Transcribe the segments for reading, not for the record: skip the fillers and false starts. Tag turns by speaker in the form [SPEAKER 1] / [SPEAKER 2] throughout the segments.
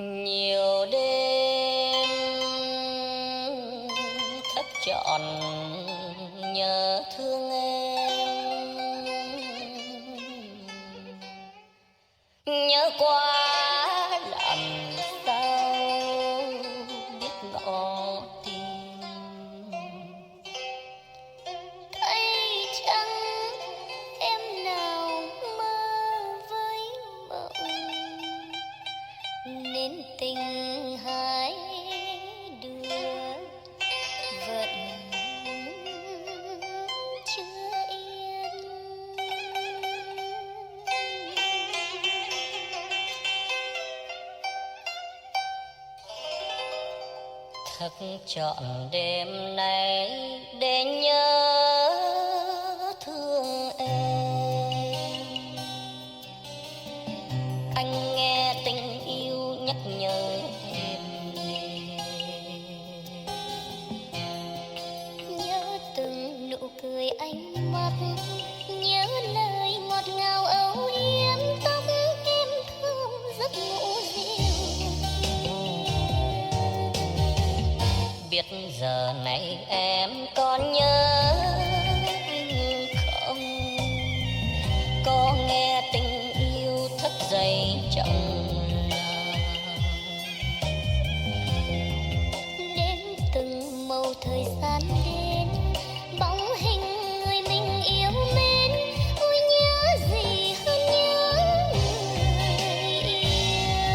[SPEAKER 1] Nhiều đêm thức trọn nhớ thương em, nhớ quá làm sao biết ngỏ tim. Thấy chăng em nào mơ với mộng, nên tình hai đứa vẫn chưa yên. Thức trọn đêm nay để nhớ thương em. Anh nghe tình yêu nhắc nhở em, nhớ từng nụ cười ánh mắt, nhớ lời ngọt ngào âu yếm tóc em thơm giấc ngủ dịu. Biết giờ này em còn nhớ anh không? Có nghe tình yêu thức dậy trong lòng, đến từng màu thời gian đến bóng hình người mình yêu mến. Ôi nhớ gì hơn nhớ người yêu.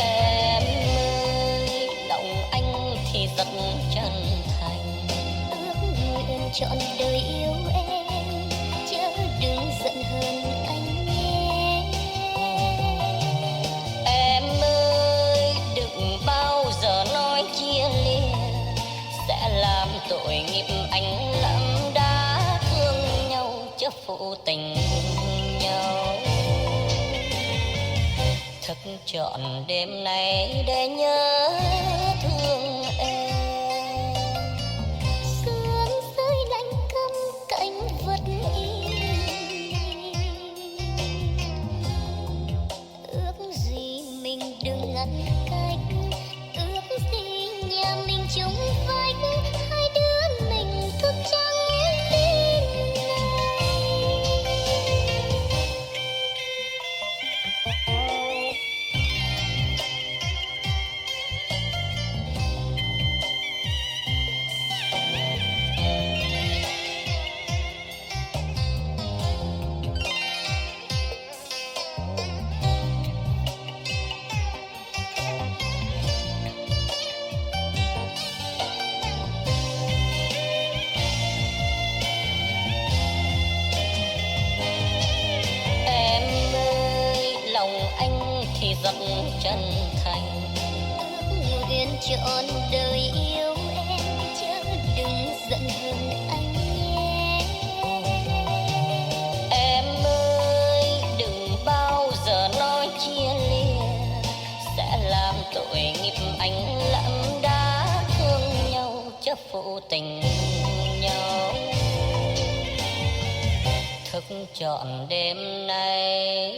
[SPEAKER 1] Em ơi, lòng anh thì rất chân thành, ước nguyện trọn đời yêu em, chớ đừng giận hơn anh nhé. Em ơi, đừng bao giờ nói chia lìa, sẽ làm tội nghiệp anh lắm. Đã thương nhau chớ phụ tình nhau. Thức trọn đêm nay để nhớ thương em. Sương rơi lạnh câm cánh vật im, ước gì mình đừng ngăn cách, ước gì nhà mình chung vách, hai đứa mình thức trắng đêm nay. Em ơi, lòng anh thì rất chân thành, ước nguyện trọn đời yêu em, chớ đừng giận hơn anh nhé. Em ơi, đừng bao giờ nói chia lìa, sẽ làm tội nghiệp anh lắm. Đã thương nhau chớ phụ tình nhau. Thức trọn đêm nay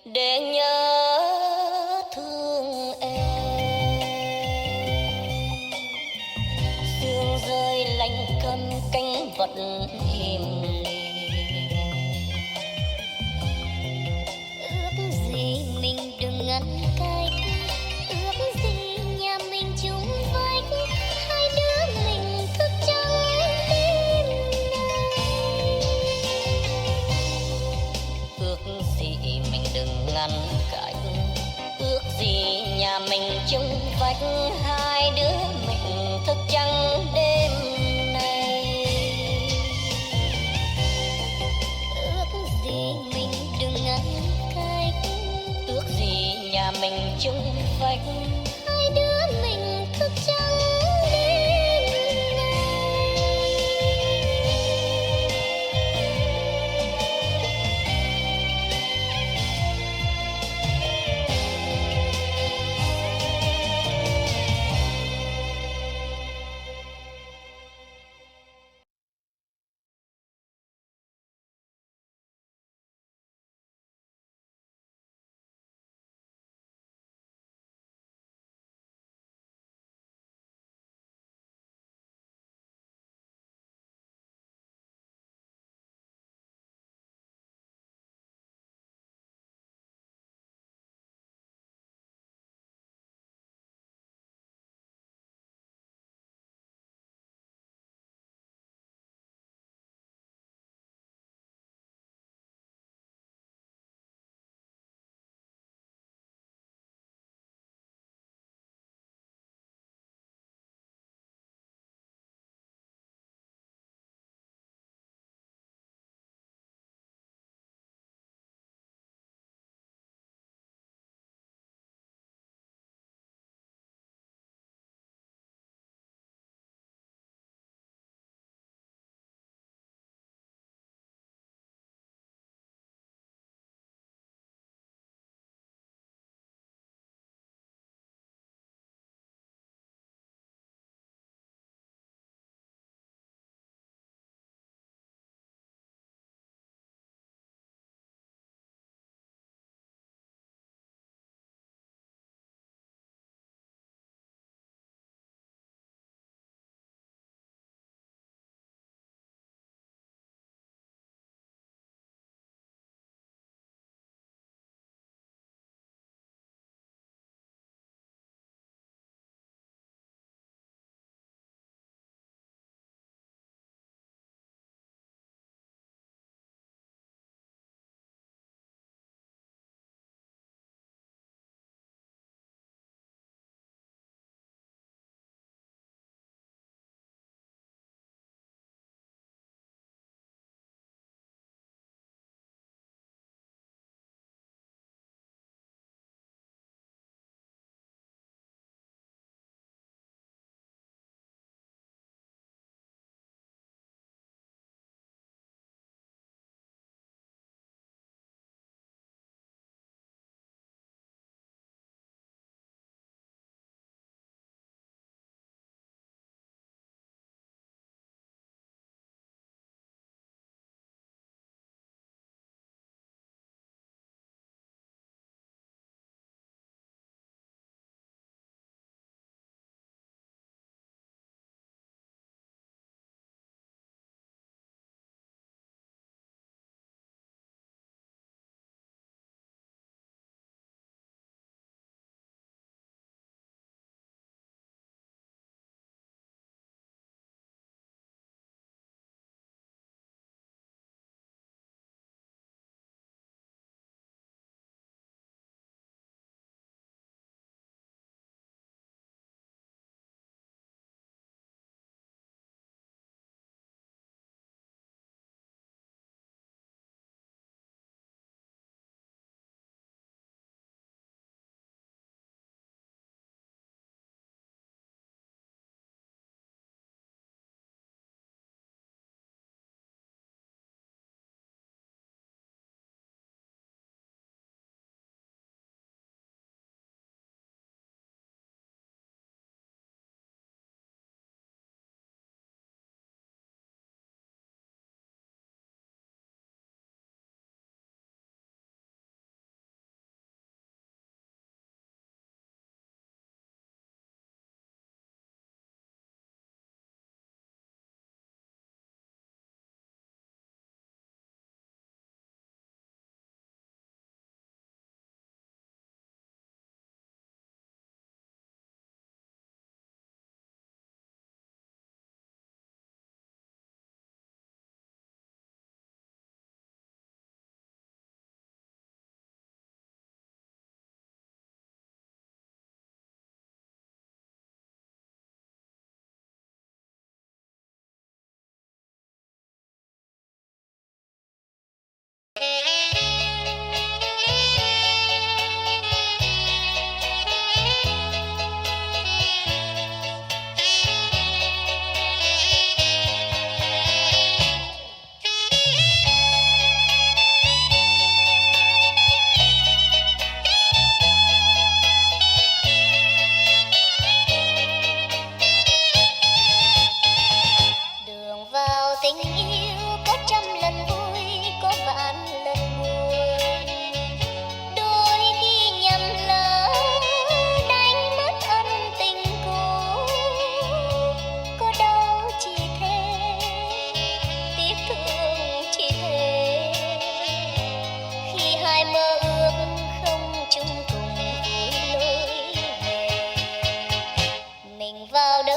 [SPEAKER 1] để nhớ thương em. Sương rơi lạnh câm cánh vật im lìm, ước gì mình đừng ngăn cách, ước gì nhà mình chung vách, hai đứa mình thức trắng đêm nay. Ước gì mình đừng ngăn cách, ước gì nhà mình chung vách, hai đứa mình thức trắng đêm nay. Ước gì mình đừng ngăn cách, ước gì nhà mình chung vách, hai đứa mình thức trắng đêm nay. vào đời